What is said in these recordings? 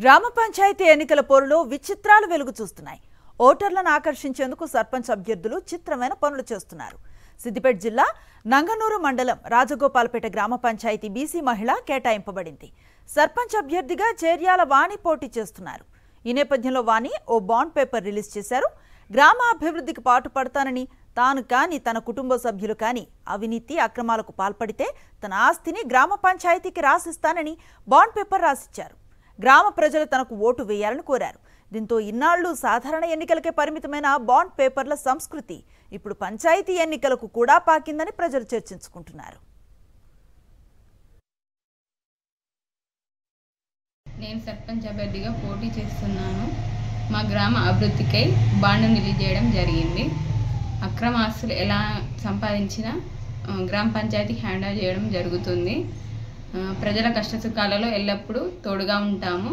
గ్రామ పంచాయతీ ఎన్నికల పోరులో విచిత్రాలు వెలుగు చూస్తున్నాయి. ఓటర్లను ఆకర్షించేందుకు సర్పంచ్ అభ్యర్థులు చిత్రమైన పనులు చేస్తున్నారు. సిద్దిపేట జిల్లా నంగనూరు మండలం రాజగోపాలపేట గ్రామ పంచాయతీ బీసీ మహిళ కేటాయింపబడింది. సర్పంచ్ అభ్యర్థిగా చేర్యాల వాణి పోటీ చేస్తున్నారు. ఈ నేపథ్యంలో వాణి ఓ బాండ్ పేపర్ రిలీజ్ చేశారు. గ్రామ అభివృద్ధికి పాటుపడతానని, తాను కానీ తన కుటుంబ సభ్యులు కానీ అవినీతి అక్రమాలకు పాల్పడితే తన ఆస్తిని గ్రామ పంచాయతీకి రాసిస్తానని బాండ్ పేపర్ రాసిచ్చారు. గ్రామ ప్రజలు తనకు ఓటు వేయాలని కోరారు. దీంతో ఇన్నాళ్లు సాధారణ ఎన్నికలకే పరిమితమైన బాండ్ పేపర్ల సంస్కృతి ఇప్పుడు పంచాయతీ ఎన్నికలకు కూడా పాకిందని ప్రజలు చర్చించుకుంటున్నారు. నేను సర్పంచ్ అభ్యర్థిగా పోటీ చేస్తున్నాను. మా గ్రామ అభివృద్ధికై బాండ్ రిలీజ్ చేయడం జరిగింది. అక్రమ ఆస్తులు ఎలా సంపాదించినా గ్రామ పంచాయతీకి హ్యాండ్ చేయడం జరుగుతుంది. ప్రజల కష్టసుఖాలలో ఎల్లప్పుడూ తోడుగా ఉంటాము.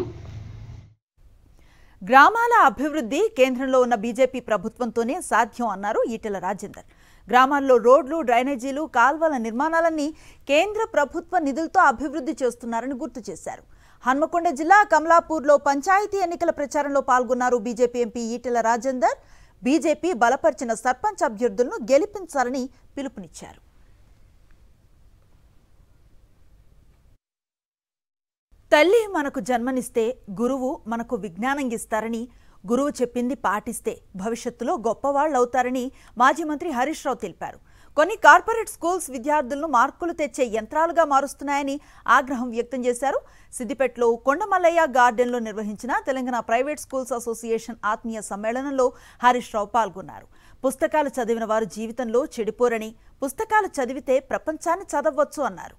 గ్రామాల అభివృద్ధి కేంద్రంలో ఉన్న బీజేపీ ప్రభుత్వంతోనే సాధ్యం అన్నారు ఈటెల రాజేందర్. గ్రామాల్లో రోడ్లు, డ్రైనేజీలు, కాల్వల నిర్మాణాలన్నీ కేంద్ర ప్రభుత్వ నిధులతో అభివృద్ధి చేస్తున్నారని గుర్తు చేశారు. హన్మకొండ జిల్లా కమలాపూర్లో పంచాయతీ ఎన్నికల ప్రచారంలో పాల్గొన్నారు BJP MP Etela Rajender. BJP బలపరిచిన సర్పంచ్ అభ్యర్థులను గెలిపించాలని పిలుపునిచ్చారు. తల్లి మనకు జన్మనిస్తే గురువు మనకు విజ్ఞానం ఇస్తారని, గురువు చెప్పింది పాటిస్తే భవిష్యత్తులో గొప్పవాళ్లవుతారని మాజీ మంత్రి హరీష్ రావు తెలిపారు. కొన్ని కార్పొరేట్ స్కూల్స్ విద్యార్థులను మార్కులు తెచ్చే యంత్రాలుగా మారుస్తున్నాయని ఆగ్రహం వ్యక్తం చేశారు. సిద్దిపేటలో కొండమల్లయ్య గార్డెన్లో నిర్వహించిన తెలంగాణ ప్రైవేట్ స్కూల్స్ అసోసియేషన్ ఆత్మీయ సమ్మేళనంలో హరీష్ రావు పాల్గొన్నారు. పుస్తకాలు చదివిన వారు జీవితంలో చెడిపోరని, పుస్తకాలు చదివితే ప్రపంచాన్ని చదవచ్చు అన్నారు.